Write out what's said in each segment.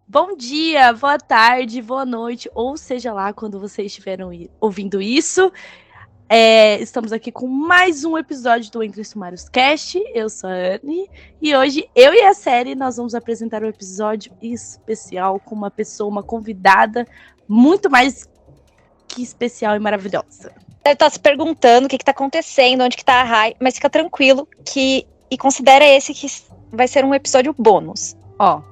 Bom dia, boa tarde, boa noite, ou seja lá quando vocês estiverem ouvindo isso. Estamos aqui com mais um episódio do Entre Sumários Cast. Eu sou a Anne e hoje eu e a série nós vamos apresentar um episódio especial com uma pessoa, uma convidada muito mais que especial e maravilhosa. Deve estar se perguntando o que está acontecendo, onde que tá a Rai, mas fica tranquilo e considera esse que vai ser um episódio bônus.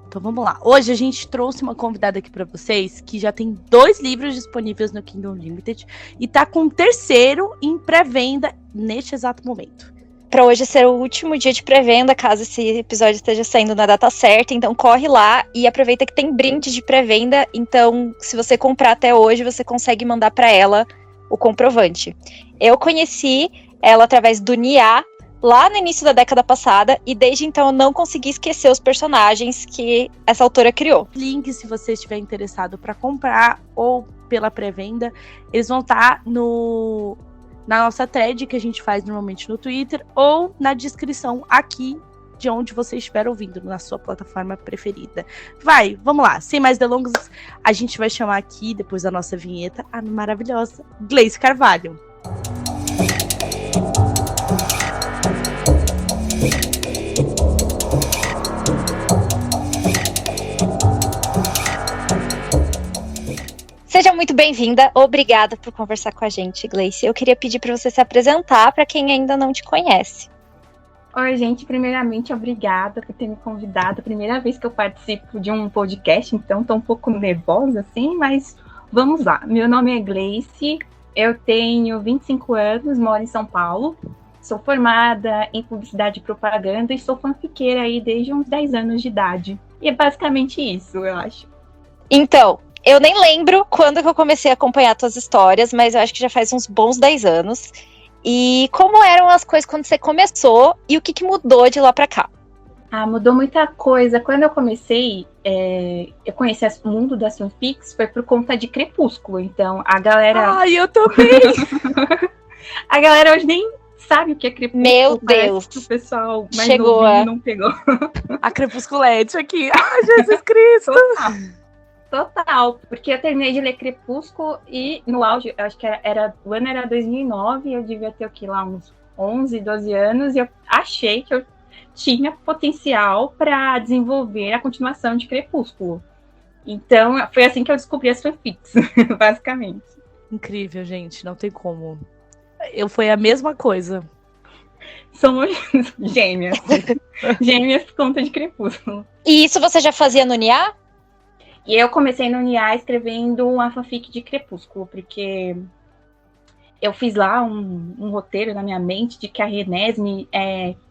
Então vamos lá. Hoje a gente trouxe uma convidada aqui pra vocês que já tem 2 livros disponíveis no Kindle Unlimited e tá com o 3º em pré-venda neste exato momento. Para hoje ser o último dia de pré-venda, caso esse episódio esteja saindo na data certa, então corre lá e aproveita que tem brinde de pré-venda, então se você comprar até hoje, você consegue mandar para ela o comprovante. Eu conheci ela através do Nia, lá no início da década passada, e desde então eu não consegui esquecer os personagens que essa autora criou. Link, se você estiver interessado para comprar ou pela pré-venda, eles vão estar na nossa thread que a gente faz normalmente no Twitter ou na descrição aqui de onde você estiver ouvindo, na sua plataforma preferida. Vamos lá, sem mais delongas, a gente vai chamar aqui, depois da nossa vinheta, a maravilhosa Gleice Carvalho. Seja muito bem-vinda, obrigada por conversar com a gente, Gleice. Eu queria pedir para você se apresentar para quem ainda não te conhece. Oi, gente, primeiramente, obrigada por ter me convidado. Primeira vez que eu participo de um podcast, então estou um pouco nervosa, assim, mas vamos lá. Meu nome é Gleice, eu tenho 25 anos, moro em São Paulo, sou formada em publicidade e propaganda e sou fanfiqueira aí desde uns 10 anos de idade. E é basicamente isso, eu acho. Então, eu nem lembro quando que eu comecei a acompanhar tuas histórias, mas eu acho que já faz uns bons 10 anos. E como eram as coisas quando você começou e o que mudou de lá pra cá? Mudou muita coisa. Quando eu comecei, eu conheci o mundo das fanfics, foi por conta de Crepúsculo. Então, a galera... Ai, eu também! A galera hoje nem sabe o que é Crepúsculo. Meu Deus! O pessoal mais Chegou novinho não pegou. A Crepusculete aqui. Ai, Jesus Cristo! Total, porque eu terminei de ler Crepúsculo e no auge, eu acho que o ano era 2009, eu devia ter lá uns 11, 12 anos, e eu achei que eu tinha potencial para desenvolver a continuação de Crepúsculo. Então, foi assim que eu descobri as fanfics, basicamente. Incrível, gente, não tem como. Foi a mesma coisa. Somos gêmeas. Gêmeas por conta de Crepúsculo. E isso você já fazia no Nia? E eu comecei no Nia escrevendo uma fanfic de Crepúsculo, porque eu fiz lá um roteiro na minha mente de que a Renesme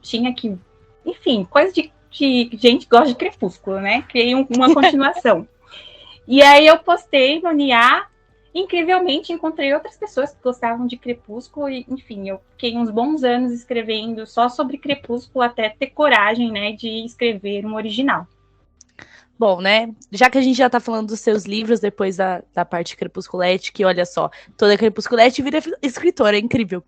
tinha que... Enfim, coisa de gente que gosta de Crepúsculo, né? Criei uma continuação. E aí eu postei no Nia, incrivelmente encontrei outras pessoas que gostavam de Crepúsculo, e enfim, eu fiquei uns bons anos escrevendo só sobre Crepúsculo até ter coragem, né, de escrever um original. Bom, né? Já que a gente já tá falando dos seus livros, depois da parte crepusculete, que olha só, toda crepusculete vira escritora, é incrível.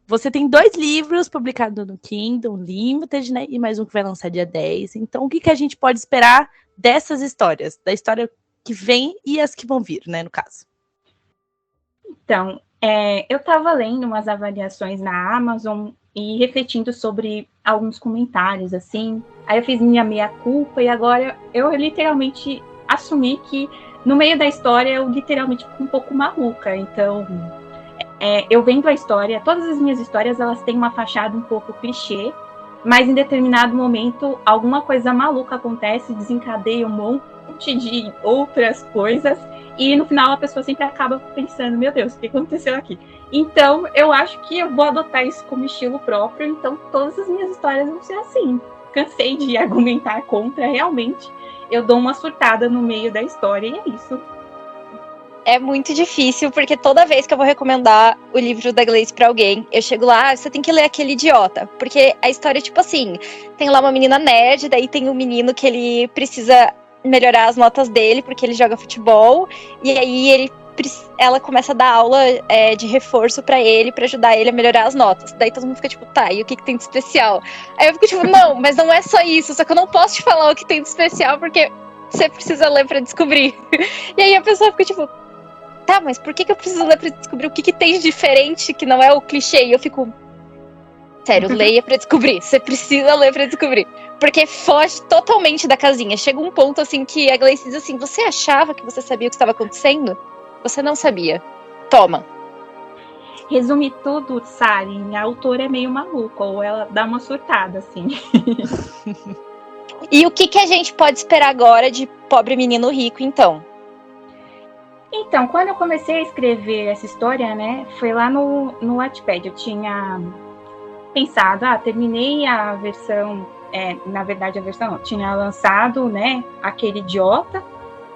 Você tem 2 livros publicados no Kindle Unlimited, né? E mais um que vai lançar dia 10. Então, o que a gente pode esperar dessas histórias? Da história que vem e as que vão vir, né, no caso. Então, eu tava lendo umas avaliações na Amazon e refletindo sobre alguns comentários, assim. Aí eu fiz minha meia-culpa e agora eu literalmente assumi que no meio da história eu literalmente fico um pouco maluca. Então, eu vendo a história, todas as minhas histórias, elas têm uma fachada um pouco clichê, mas em determinado momento alguma coisa maluca acontece, desencadeia um monte de outras coisas e no final a pessoa sempre acaba pensando, meu Deus, o que aconteceu aqui? Então, eu acho que eu vou adotar isso como estilo próprio, então todas as minhas histórias vão ser assim. Cansei de argumentar contra, realmente. Eu dou uma surtada no meio da história e é isso. É muito difícil, porque toda vez que eu vou recomendar o livro da Gleice pra alguém, eu chego lá, você tem que ler aquele idiota. Porque a história é tipo assim, tem lá uma menina nerd, daí tem um menino que ele precisa melhorar as notas dele, porque ele joga futebol, e aí ela começa a dar aula de reforço pra ele, pra ajudar ele a melhorar as notas. Daí todo mundo fica tipo, tá, e o que tem de especial? Aí eu fico tipo, não, mas não é só isso, só que eu não posso te falar o que tem de especial, porque Você precisa ler pra descobrir. E aí a pessoa fica tipo, tá, mas por que eu preciso ler pra descobrir o que tem de diferente que não é o clichê? E eu fico, sério, leia pra descobrir. Você precisa ler pra descobrir. Porque foge totalmente da casinha. Chega um ponto assim que a Gleice diz assim, você achava que você sabia o que estava acontecendo? Você não sabia. Toma. Resume tudo, Sari, a autora é meio maluca, ou ela dá uma surtada, assim. E o que a gente pode esperar agora de Pobre Menino Rico, então? Então, quando eu comecei a escrever essa história, né, foi lá no Wattpad. Eu tinha pensado, terminei a versão, na verdade a versão não, tinha lançado, né, Aquele Idiota,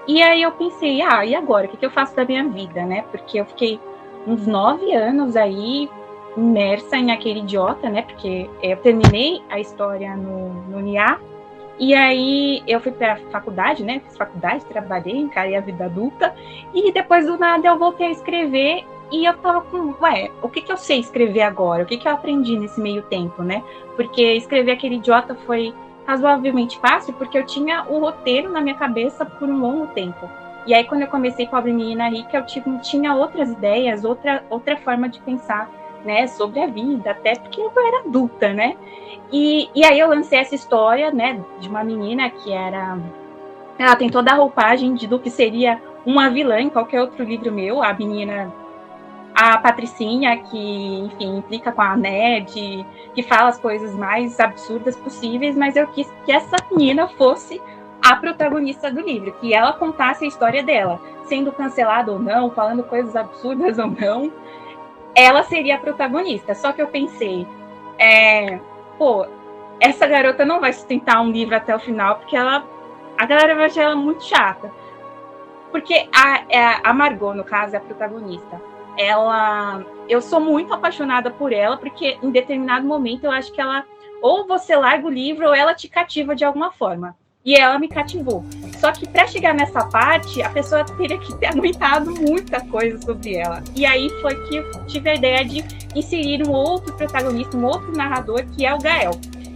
e aí eu pensei, e agora, o que eu faço da minha vida, né, porque eu fiquei uns 9 anos aí imersa em Aquele Idiota, né, porque eu terminei a história no NIA, e aí eu fui para a faculdade, né, fiz faculdade, trabalhei, encarei a vida adulta, e depois do nada eu voltei a escrever, e eu tava com, o que eu sei escrever agora? O que eu aprendi nesse meio tempo, né? Porque escrever Aquele Idiota foi razoavelmente fácil, porque eu tinha o roteiro na minha cabeça por um longo tempo. E aí, quando eu comecei Pobre Menina Rica, eu tinha outras ideias, outra forma de pensar, né, sobre a vida, até porque eu era adulta, né? E aí eu lancei essa história, né, de uma menina que ela tem toda a roupagem do que seria uma vilã em qualquer outro livro meu, a menina, a Patricinha, que, enfim, implica com a nerd, que fala as coisas mais absurdas possíveis, mas eu quis que essa menina fosse a protagonista do livro, que ela contasse a história dela, sendo cancelada ou não, falando coisas absurdas ou não, ela seria a protagonista. Só que eu pensei, essa garota não vai sustentar um livro até o final, porque a galera vai achar ela muito chata. Porque a Margot, no caso, é a protagonista. Eu sou muito apaixonada por ela, porque em determinado momento eu acho que ela, ou você larga o livro, ou ela te cativa de alguma forma. E ela me cativou. Só que para chegar nessa parte, a pessoa teria que ter aguentado muita coisa sobre ela. E aí foi que eu tive a ideia de inserir um outro protagonista, um outro narrador, que é o Gael.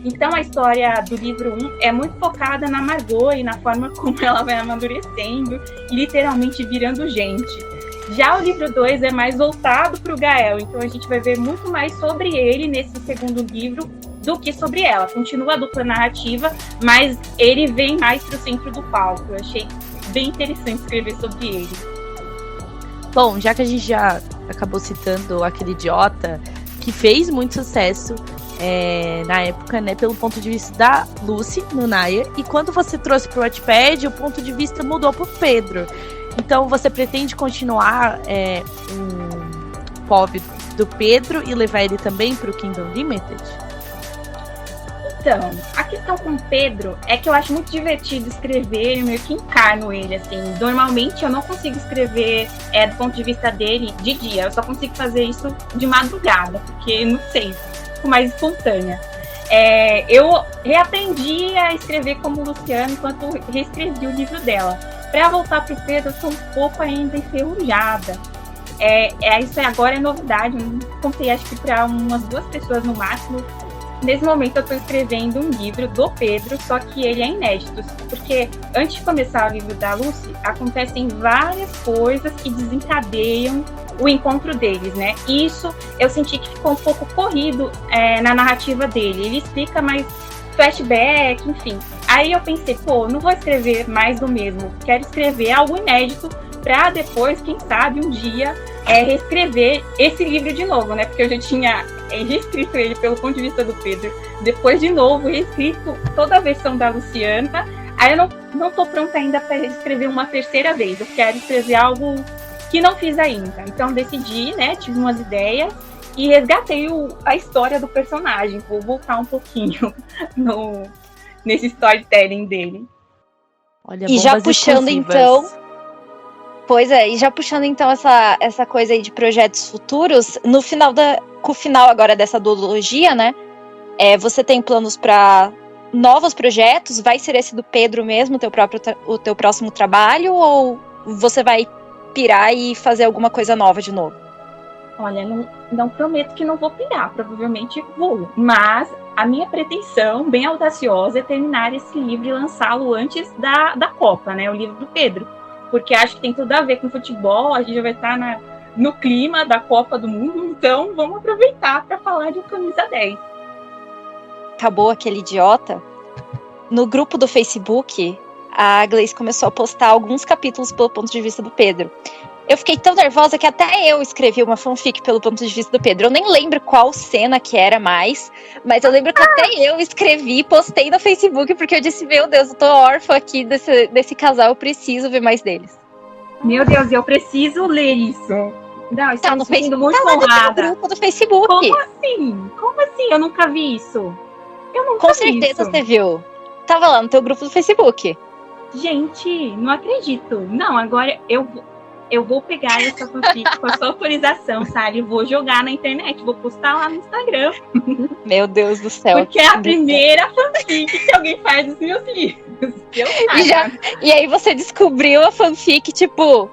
Então a história do livro 1 é muito focada na Margot e na forma como ela vai amadurecendo e literalmente virando gente. Já o livro 2 é mais voltado para o Gael, então a gente vai ver muito mais sobre ele nesse segundo livro do que sobre ela. Continua a dupla narrativa, mas ele vem mais para o centro do palco. Eu achei bem interessante escrever sobre ele. Bom, já que a gente já acabou citando Aquele Idiota, que fez muito sucesso na época, né, pelo ponto de vista da Lucy, no Naya, e quando você trouxe para o Wattpad, o ponto de vista mudou para o Pedro. Então, você pretende continuar um POV do Pedro e levar ele também para o Kingdom Limited? Então, a questão com o Pedro é que eu acho muito divertido escrever, eu meio que encarno ele, assim. Normalmente eu não consigo escrever do ponto de vista dele de dia, eu só consigo fazer isso de madrugada, porque, não sei, fico mais espontânea. Eu reaprendi a escrever como Luciana enquanto reescrevi o livro dela. Para voltar para o Pedro, eu estou um pouco ainda enferrujada. Isso agora é novidade, eu contei acho que para umas 2 pessoas no máximo. Nesse momento eu estou escrevendo um livro do Pedro, só que ele é inédito, porque antes de começar o livro da Lucy, acontecem várias coisas que desencadeiam o encontro deles, né? E isso eu senti que ficou um pouco corrido na narrativa dele. Ele explica mais flashback, enfim. Aí eu pensei, não vou escrever mais do mesmo, quero escrever algo inédito para depois, quem sabe, um dia reescrever esse livro de novo, né? Porque eu já tinha reescrito ele pelo ponto de vista do Pedro, depois de novo reescrito toda a versão da Luciana. Aí eu não tô pronta ainda para escrever uma terceira vez, eu quero escrever algo que não fiz ainda. Então decidi, né, tive umas ideias e resgatei a história do personagem. Vou voltar um pouquinho nesse storytelling dele. Olha, e já puxando então... Pois é, e já puxando então essa coisa aí de projetos futuros, com o final agora dessa duologia, né? Você tem planos para novos projetos? Vai ser esse do Pedro mesmo, o teu próximo trabalho? Ou você vai pirar e fazer alguma coisa nova de novo? Olha, não prometo que não vou pirar, provavelmente vou. Mas a minha pretensão, bem audaciosa, é terminar esse livro e lançá-lo antes da Copa, né? O livro do Pedro. Porque acho que tem tudo a ver com futebol, a gente já vai estar no clima da Copa do Mundo, então vamos aproveitar para falar de Camisa 10. Acabou aquele idiota. No grupo do Facebook, a Gleice começou a postar alguns capítulos pelo ponto de vista do Pedro. Eu fiquei tão nervosa que até eu escrevi uma fanfic pelo ponto de vista do Pedro. Eu nem lembro qual cena que era mais, mas eu lembro que até eu escrevi, postei no Facebook, porque eu disse, meu Deus, eu tô órfã aqui desse casal, eu preciso ver mais deles. Meu Deus, eu preciso ler isso. Não, tá no Facebook, muito honrada. No grupo do Facebook. Como assim? Como assim? Eu nunca vi isso. Eu nunca Com vi certeza isso. Você viu. Tava lá no teu grupo do Facebook. Gente, não acredito. Não, agora eu vou pegar essa fanfic com a sua autorização, Sally, e vou jogar na internet, vou postar lá no Instagram. Meu Deus do céu. Porque é a primeira fanfic que alguém faz dos meus livros. E aí você descobriu a fanfic, tipo,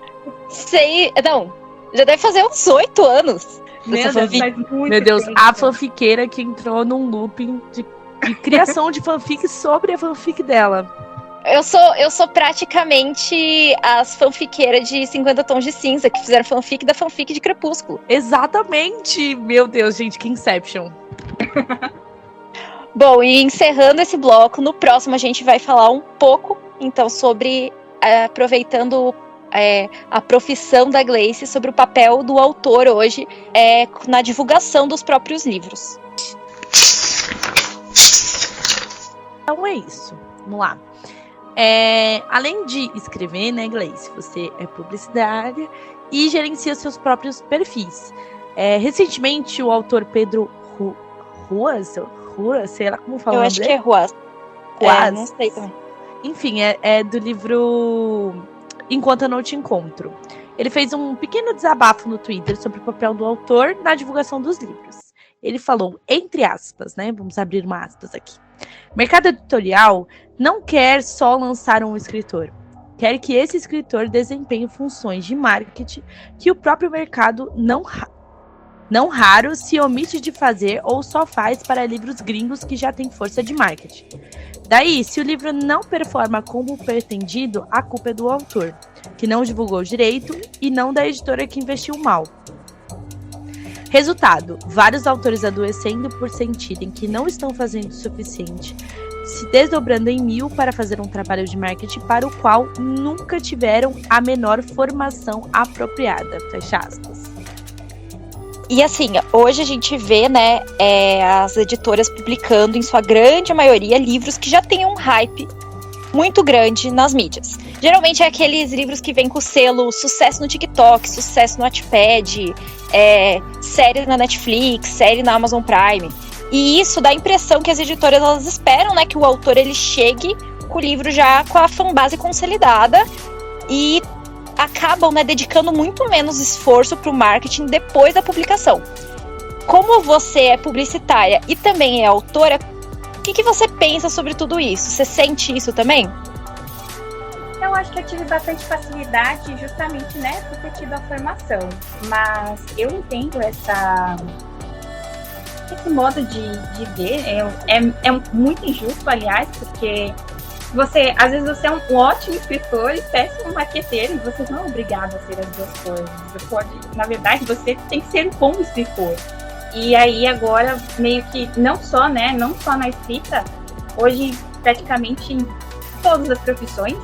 já deve fazer uns 8 anos. Meu Deus, faz muito Meu Deus, tempo. a fanfiqueira que entrou num looping de criação de fanfic sobre a fanfic dela. Eu sou praticamente as fanfiqueiras de 50 Tons de Cinza, que fizeram fanfic da fanfic de Crepúsculo. Exatamente! Meu Deus, gente, que Inception. Bom, e encerrando esse bloco, no próximo a gente vai falar um pouco, então, sobre, aproveitando a profissão da Gleice, sobre o papel do autor hoje na divulgação dos próprios livros. Então é isso. Vamos lá. Além de escrever, né, Gleice, você é publicitária e gerencia seus próprios perfis. Recentemente, o autor Pedro Ruas, sei lá como falar. Eu acho que é Ruas. Não sei também. Enfim, é do livro Enquanto Eu Não Te Encontro. Ele fez um pequeno desabafo no Twitter sobre o papel do autor na divulgação dos livros. Ele falou, entre aspas, né? Vamos abrir uma aspas aqui. Mercado editorial não quer só lançar um escritor. Quer que esse escritor desempenhe funções de marketing que o próprio mercado não raro se omite de fazer ou só faz para livros gringos que já têm força de marketing. Daí, se o livro não performa como pretendido, a culpa é do autor, que não divulgou direito, e não da editora que investiu mal. Resultado, vários autores adoecendo por sentirem que não estão fazendo o suficiente, se desdobrando em 1000 para fazer um trabalho de marketing para o qual nunca tiveram a menor formação apropriada. Fecha aspas. E assim, hoje a gente vê, né, as editoras publicando, em sua grande maioria, livros que já têm um hype muito grande nas mídias. Geralmente é aqueles livros que vêm com o selo sucesso no TikTok, sucesso no Wattpad, série na Netflix, série na Amazon Prime. E isso dá a impressão que as editoras elas esperam, né, que o autor ele chegue com o livro já com a fanbase consolidada e acabam, né, dedicando muito menos esforço para o marketing depois da publicação. Como você é publicitária e também é autora, o que você pensa sobre tudo isso? Você sente isso também? Eu acho que eu tive bastante facilidade justamente, né, por ter tido a formação. Mas eu entendo esse modo de ver. É muito injusto, aliás, porque às vezes você é um ótimo escritor e péssimo marqueteiro, e você não é obrigado a ser as duas coisas. Na verdade, você tem que ser um bom escritor. E aí agora, meio que, não só na escrita, hoje praticamente em todas as profissões,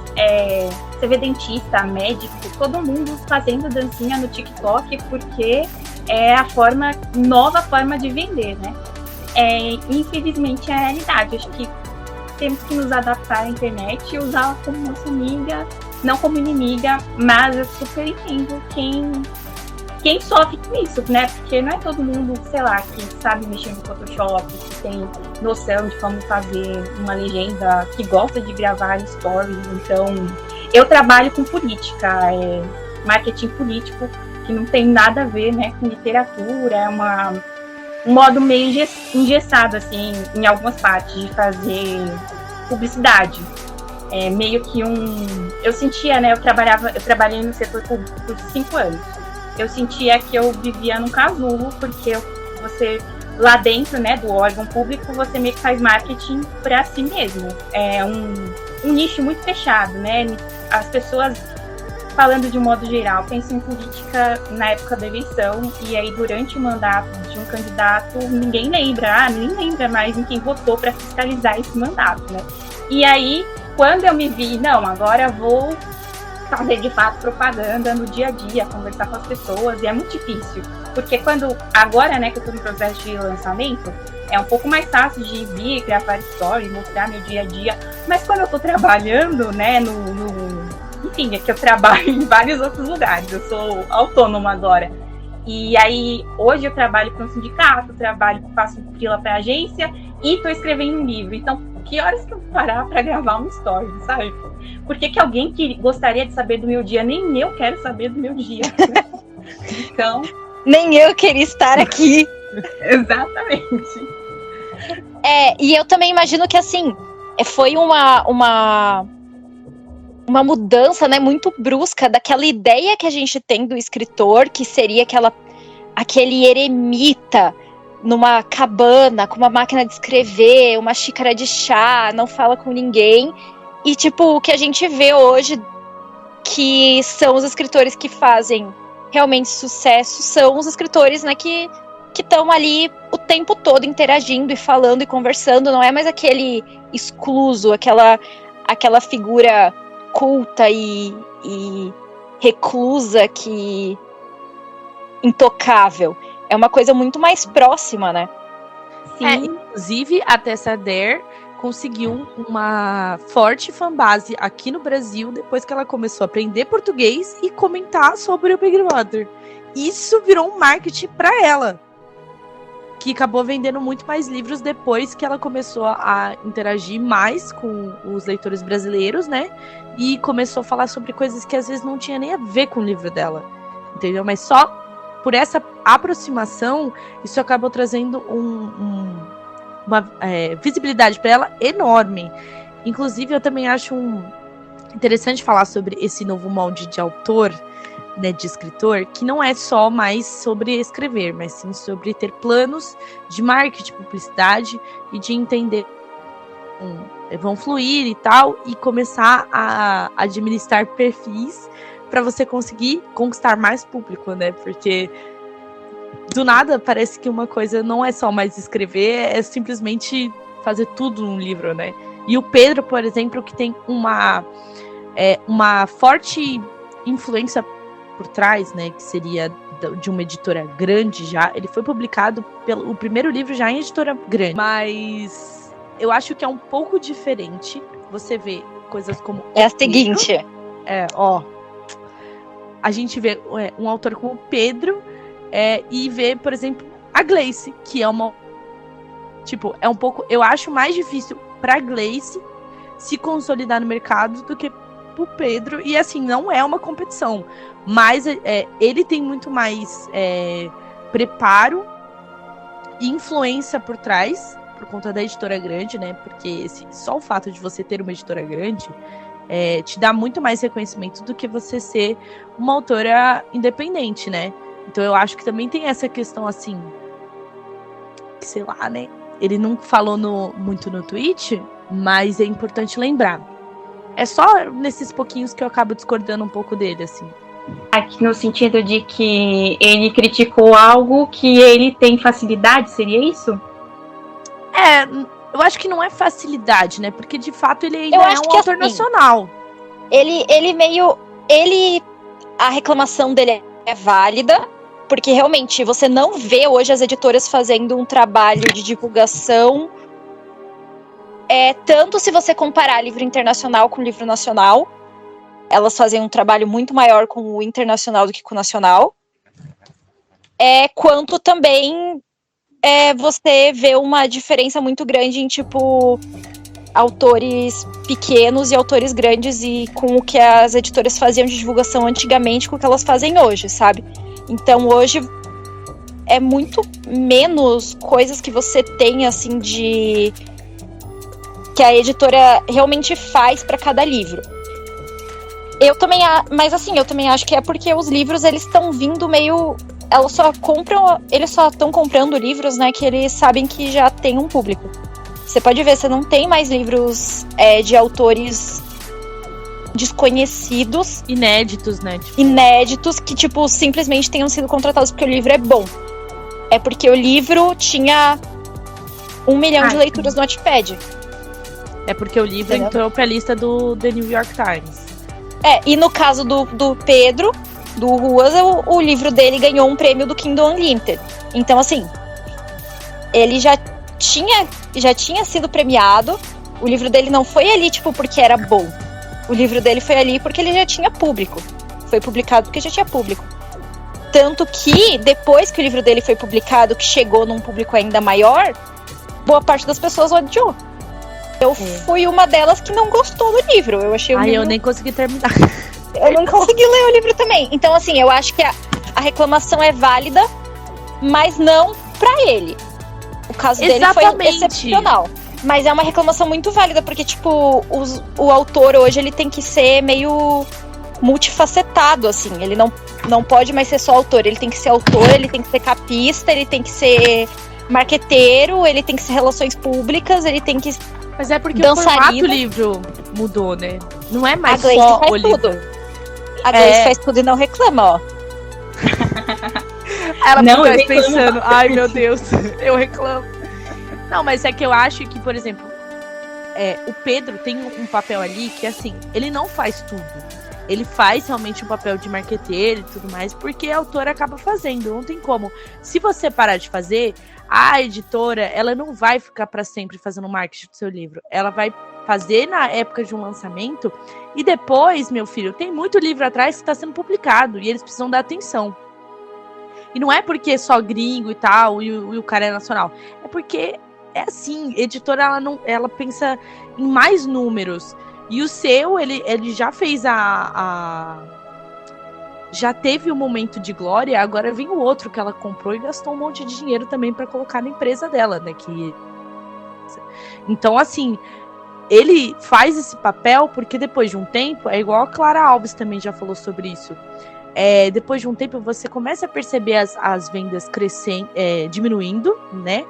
você vê dentista, médico, todo mundo fazendo dancinha no TikTok, porque é a nova forma de vender, né? Infelizmente é a realidade. Acho que temos que nos adaptar à internet e usá-la como nossa amiga, não como inimiga, mas eu super entendo quem sofre com isso, né? Porque não é todo mundo, sei lá, que sabe mexer no Photoshop, que tem noção de como fazer uma legenda, que gosta de gravar stories. Então, eu trabalho com política, marketing político, que não tem nada a ver, né, com literatura, é um modo meio engessado, assim, em algumas partes, de fazer publicidade. Meio que eu sentia, né, eu trabalhei no setor público por 5 anos. Eu sentia que eu vivia num casulo, porque você lá dentro, né, do órgão público, você meio que faz marketing para si mesmo. É um nicho muito fechado, né? As pessoas, falando de um modo geral, pensam em política na época da eleição, e aí durante o mandato de um candidato, ninguém lembra mais em quem votou para fiscalizar esse mandato, né? E aí, quando eu me vi, não, agora vou fazer de fato propaganda no dia a dia, conversar com as pessoas, e é muito difícil, porque agora, né, que eu tô no processo de lançamento, é um pouco mais fácil de vir, gravar story, mostrar meu dia a dia, mas quando eu tô trabalhando, né, enfim, é que eu trabalho em vários outros lugares, eu sou autônoma agora, e aí hoje eu trabalho para um sindicato, faço freela para agência e tô escrevendo um livro, então que horas que eu vou parar para gravar um story, sabe? Por que alguém que gostaria de saber do meu dia, nem eu quero saber do meu dia. Então... Nem eu queria estar aqui. Exatamente. E eu também imagino que, assim, foi uma mudança, né, muito brusca daquela ideia que a gente tem do escritor, que seria aquele eremita numa cabana, com uma máquina de escrever, uma xícara de chá, não fala com ninguém. E, tipo, o que a gente vê hoje, que são os escritores que fazem realmente sucesso, são os escritores, né, que estão ali o tempo todo interagindo e falando e conversando. Não é mais aquele excluso, aquela figura culta e reclusa, intocável. É uma coisa muito mais próxima, né? Sim. Inclusive, a Tessa Dare conseguiu uma forte fanbase aqui no Brasil depois que ela começou a aprender português e comentar sobre o Big Brother. Isso virou um marketing para ela, que acabou vendendo muito mais livros depois que ela começou a interagir mais com os leitores brasileiros, né? E começou a falar sobre coisas que às vezes não tinha nem a ver com o livro dela, entendeu? Mas só por essa aproximação, isso acabou trazendo uma visibilidade para ela enorme. Inclusive, eu também acho interessante falar sobre esse novo molde de autor, né, de escritor, que não é só mais sobre escrever, mas sim sobre ter planos de marketing, publicidade e de entender vão fluir e tal, e começar a administrar perfis para você conseguir conquistar mais público, né? Porque do nada parece que uma coisa não é só mais escrever, é simplesmente fazer tudo num livro, né? E o Pedro, por exemplo, que tem uma forte influência por trás, né? Que seria de uma editora grande já. Ele foi publicado o primeiro livro já em editora grande. Mas eu acho que é um pouco diferente você vê coisas como... É a seguinte... A gente vê um autor como o Pedro e vê, por exemplo, a Gleice, que é uma... Tipo, é um pouco... Eu acho mais difícil pra Gleice se consolidar no mercado do que pro Pedro. E, assim, não é uma competição. Mas ele tem muito mais preparo e influência por trás, por conta da editora grande, né? Porque só o fato de você ter uma editora grande... te dá muito mais reconhecimento do que você ser uma autora independente, né? Então eu acho que também tem essa questão assim, que sei lá, né? Ele não falou muito no tweet, mas é importante lembrar. É só nesses pouquinhos que eu acabo discordando um pouco dele, assim. Aqui no sentido de que ele criticou algo que ele tem facilidade, seria isso? Eu acho que não é facilidade, né? Porque, de fato, ele ainda é um autor nacional. A reclamação dele é válida, porque, realmente, você não vê hoje as editoras fazendo um trabalho de divulgação, tanto se você comparar livro internacional com livro nacional, elas fazem um trabalho muito maior com o internacional do que com o nacional, quanto também... você vê uma diferença muito grande em, tipo, autores pequenos e autores grandes, e com o que as editoras faziam de divulgação antigamente com o que elas fazem hoje, sabe? Então, hoje é muito menos coisas que você tem, assim, que a editora realmente faz para cada livro. Mas, assim, eu também acho que é porque os livros, eles estão vindo meio... eles só estão comprando livros, né, que eles sabem que já tem um público. Você pode ver, você não tem mais livros de autores desconhecidos. Inéditos, né? Inéditos que, tipo, simplesmente tenham sido contratados porque o livro é bom. É porque o livro tinha 1 milhão de leituras no Wattpad. É porque o livro entrou pra lista do The New York Times. E no caso do Pedro, do Ruas, o livro dele ganhou um prêmio do Kindle Unlimited. Então, assim, ele já tinha sido premiado. O livro dele não foi ali, tipo, porque era bom. O livro dele foi ali porque ele já tinha público. Foi publicado porque já tinha público. Tanto que, depois que o livro dele foi publicado, que chegou num público ainda maior, boa parte das pessoas o odiou. Eu fui uma delas que não gostou do livro. Eu achei eu nem consegui terminar. Eu não consegui ler o livro também. Então, assim, eu acho que a reclamação é válida, mas não pra ele. O caso dele foi excepcional. Mas é uma reclamação muito válida, porque, tipo, o autor hoje, ele tem que ser meio multifacetado, assim. Ele não pode mais ser só autor. Ele tem que ser autor, ele tem que ser capista, ele tem que ser marqueteiro, ele tem que ser relações públicas, ele tem que... Mas é porque o formato do livro mudou, né? Não é mais só o livro. A Gleice faz tudo e não reclama, ó. Ela fica pensando, ai meu Deus, eu reclamo. Não, mas é que eu acho que, por exemplo, o Pedro tem um papel ali que, assim, ele não faz tudo. Ele faz realmente um papel de marqueteiro e tudo mais, porque a autora acaba fazendo, não tem como. Se você parar de fazer, a editora, ela não vai ficar para sempre fazendo marketing do seu livro. Ela vai fazer na época de um lançamento e depois, meu filho, tem muito livro atrás que está sendo publicado e eles precisam dar atenção. E não é porque é só gringo e tal, e o cara é nacional. É porque é assim, editora, ela pensa em mais números. E o seu, ele já fez já teve um momento de glória, agora vem o outro que ela comprou e gastou um monte de dinheiro também para colocar na empresa dela, né? Então, assim, ele faz esse papel porque depois de um tempo, é igual a Clara Alves também já falou sobre isso. Depois de um tempo, você começa a perceber as vendas diminuindo, né?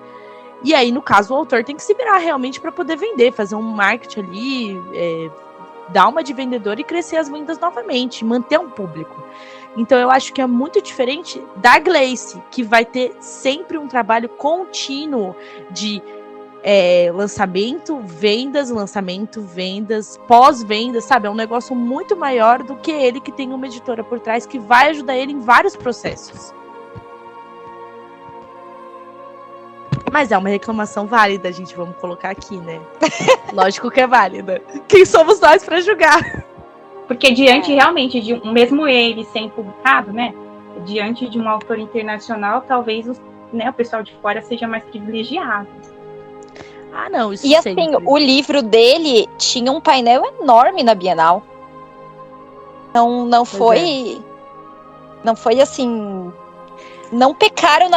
E aí, no caso, o autor tem que se virar realmente para poder vender, fazer um marketing ali, dar uma de vendedor e crescer as vendas novamente, manter um público. Então, eu acho que é muito diferente da Gleice, que vai ter sempre um trabalho contínuo de lançamento, vendas, pós-vendas, sabe? É um negócio muito maior do que ele que tem uma editora por trás que vai ajudar ele em vários processos. Mas é uma reclamação válida, gente, vamos colocar aqui, né? Lógico que é válida. Quem somos nós para julgar? Porque diante realmente de mesmo ele sendo publicado, né? Diante de um autor internacional, talvez o pessoal de fora seja mais privilegiado. Ah, não, isso E assim, sempre. O livro dele tinha um painel enorme na Bienal. Não foi assim... Não pecaram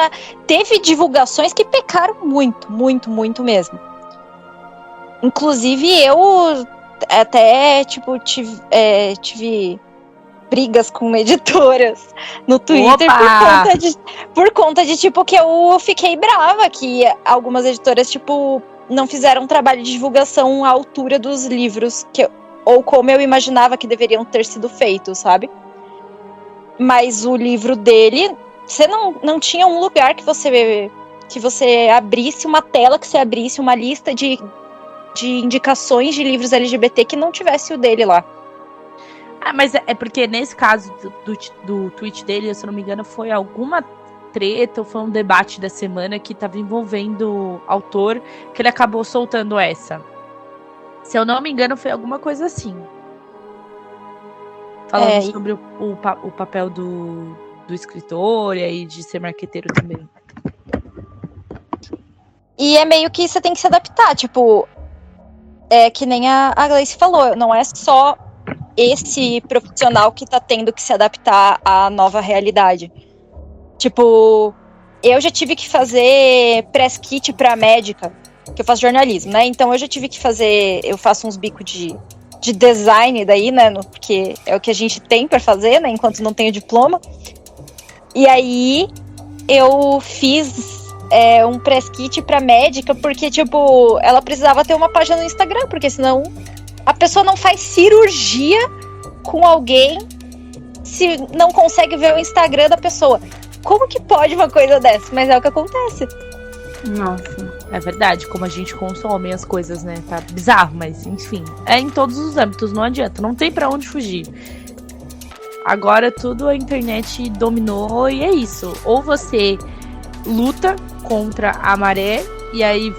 Teve divulgações que pecaram muito, muito, muito mesmo. Inclusive, eu até, tipo, tive brigas com editoras no Twitter por conta de, tipo, que eu fiquei brava que algumas editoras, tipo, não fizeram um trabalho de divulgação à altura dos livros, ou como eu imaginava que deveriam ter sido feitos, sabe? Mas o livro dele... Você não tinha um lugar que você abrisse uma tela, que você abrisse uma lista de indicações de livros LGBT que não tivesse o dele lá. Ah, mas é porque nesse caso do tweet dele, se eu não me engano, foi alguma treta ou foi um debate da semana que estava envolvendo o autor, que ele acabou soltando essa. Se eu não me engano, foi alguma coisa assim. Falando sobre o papel do escritor e aí de ser marqueteiro também. E é meio que você tem que se adaptar, tipo, que nem a Gleice falou, não é só esse profissional que tá tendo que se adaptar à nova realidade. Tipo, eu já tive que fazer press kit pra médica, que eu faço jornalismo, né? Então eu já tive que eu faço uns bicos de design daí, né? Porque é o que a gente tem pra fazer, né? Enquanto não tenho diploma. E aí eu fiz um press kit pra médica, porque, tipo, ela precisava ter uma página no Instagram, porque senão a pessoa não faz cirurgia com alguém se não consegue ver o Instagram da pessoa. Como que pode uma coisa dessa? Mas é o que acontece. Nossa. É verdade, como a gente consome as coisas, né? Tá bizarro, mas enfim. É em todos os âmbitos, não adianta. Não tem pra onde fugir. Agora tudo a internet dominou e é isso. Ou você luta contra a maré e aí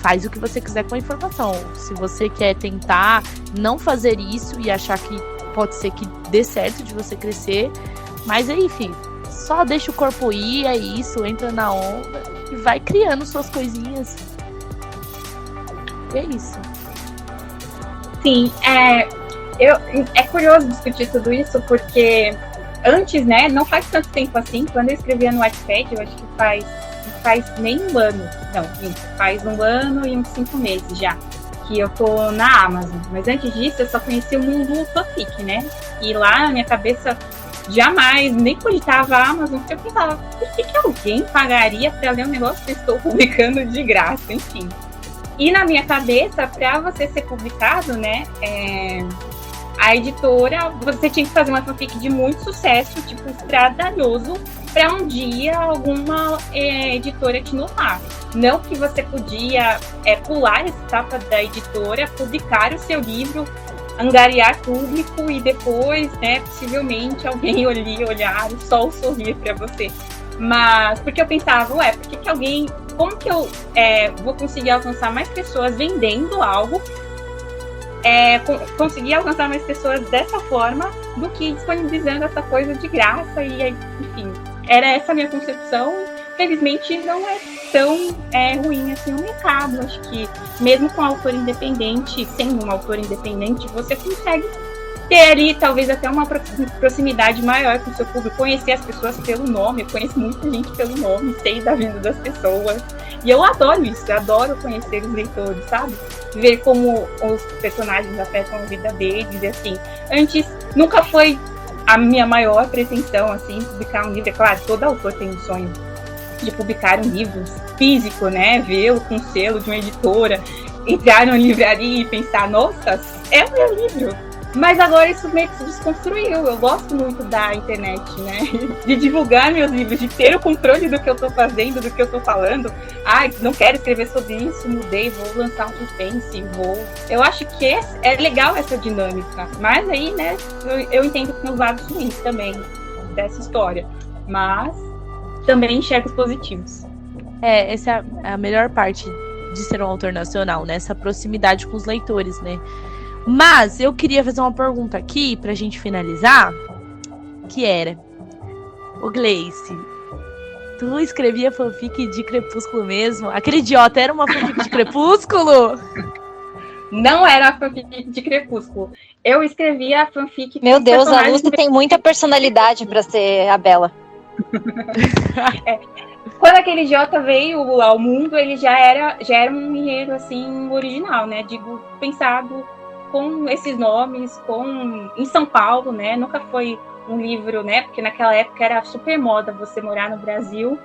faz o que você quiser com a informação. Se você quer tentar não fazer isso e achar que pode ser que dê certo de você crescer, mas aí, enfim, só deixa o corpo ir, é isso, entra na onda e vai criando suas coisinhas. E é isso. Sim, é curioso discutir tudo isso, porque antes, né, não faz tanto tempo assim, quando eu escrevia no Wattpad, eu acho que faz nem um ano, não, faz 1 ano e uns 5 meses já, que eu tô na Amazon, mas antes disso eu só conhecia o mundo fanfic, né, e lá na minha cabeça jamais, nem cogitava a Amazon, porque eu pensava, por que alguém pagaria pra ler um negócio que eu estou publicando de graça, enfim. E na minha cabeça, para você ser publicado, né, a editora, você tinha que fazer uma fanfic de muito sucesso, tipo, estradalhoso, para um dia alguma editora te notar. Não que você podia pular essa etapa da editora, publicar o seu livro, angariar público e depois, né, possivelmente alguém olhar o sol sorrir para você. Mas, porque eu pensava, por que alguém... Como que eu vou conseguir alcançar mais pessoas vendendo algo, conseguir alcançar mais pessoas dessa forma do que disponibilizando essa coisa de graça e, enfim, era essa a minha concepção. Felizmente não é tão ruim assim o mercado. Acho que mesmo com autor independente, sendo um autor independente, você consegue ter ali talvez até uma proximidade maior com o seu público, conhecer as pessoas pelo nome. Eu conheço muita gente pelo nome, sei da vida das pessoas. E eu adoro isso, eu adoro conhecer os leitores, sabe? Ver como os personagens afetam a vida deles, e assim. Antes, nunca foi a minha maior pretensão, assim, publicar um livro. É claro, todo autor tem um sonho de publicar um livro físico, né? Vê-lo com selo de uma editora, entrar numa livraria e pensar, nossa, é o meu livro. Mas agora isso meio que se desconstruiu. Eu gosto muito da internet, né? De divulgar meus livros, de ter o controle do que eu tô fazendo, do que eu tô falando. Não quero escrever sobre isso, mudei, vou lançar um suspense, Eu acho que é legal essa dinâmica. Mas aí, né, eu entendo que tem os lados ruins também dessa história. Mas também enxergo os positivos. Essa é a melhor parte de ser um autor nacional, né? Essa proximidade com os leitores, né? Mas eu queria fazer uma pergunta aqui pra gente finalizar, que era: ô Gleice, tu escrevia fanfic de Crepúsculo mesmo? Aquele idiota era uma fanfic de Crepúsculo? Não era a fanfic de Crepúsculo. Eu escrevia a fanfic... Meu Deus, a Lúcia tem muita personalidade pra ser a Bela. Quando aquele idiota veio ao mundo, ele já era um enredo, assim, original, né? Digo, pensado com esses nomes, em São Paulo, né? Nunca foi um livro, né? Porque naquela época era super moda você morar no Brasil,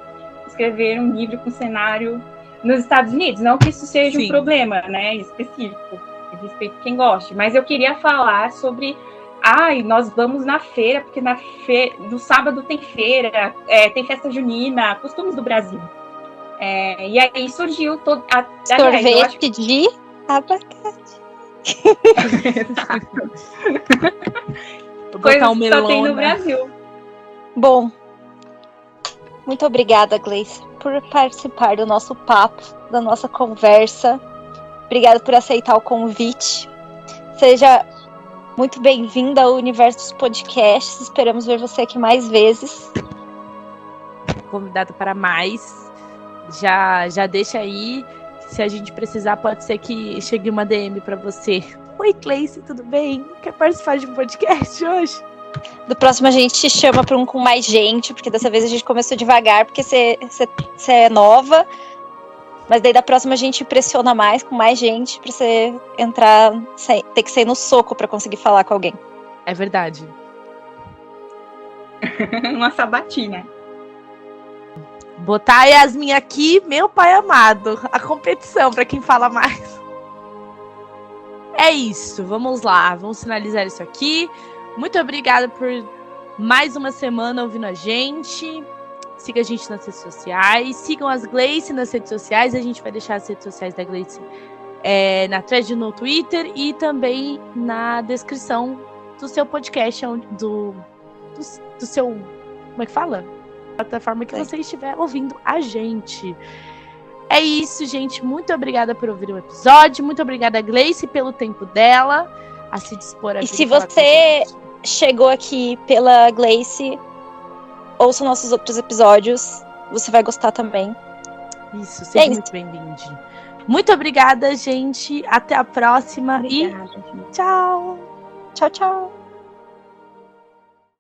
escrever um livro com cenário nos Estados Unidos. Não que isso seja um problema, né? Específico. Eu respeito quem goste. Mas eu queria falar sobre... nós vamos na feira, porque no sábado tem feira, tem festa junina, costumes do Brasil. E aí surgiu sorvete de abacate. Coisas que só tem no Brasil. Bom, muito obrigada, Gleice, por participar do nosso papo, da nossa conversa. Obrigada por aceitar o convite. Seja muito bem-vinda ao universo dos podcasts. Esperamos ver você aqui mais vezes. Convidada para mais. Já deixa aí. Se a gente precisar, pode ser que chegue uma DM para você. Oi, Gleice, tudo bem? Quer participar de um podcast hoje? Do próximo a gente te chama para um com mais gente, porque dessa vez a gente começou devagar, porque você é nova. Mas daí da próxima a gente pressiona mais, com mais gente, pra você entrar, ter que sair no soco pra conseguir falar com alguém. É verdade. Uma sabatina. Botar a Yasmin aqui, meu pai amado. A competição para quem fala mais. É isso, vamos lá. Vamos finalizar isso aqui. Muito obrigada por mais uma semana ouvindo a gente. Siga a gente nas redes sociais. Sigam as Gleice nas redes sociais. A gente vai deixar as redes sociais da Gleice na thread no Twitter e também na descrição do seu podcast, do seu... Como é que fala? Plataforma que você estiver ouvindo a gente. É isso, gente. Muito obrigada por ouvir o episódio. Muito obrigada, Gleice, pelo tempo dela a se dispor a vir. E se você chegou aqui pela Gleice, ouça nossos outros episódios. Você vai gostar também. Isso, seja muito bem-vindo. Muito obrigada, gente. Até a próxima. Obrigada, e tchau. Tchau, tchau.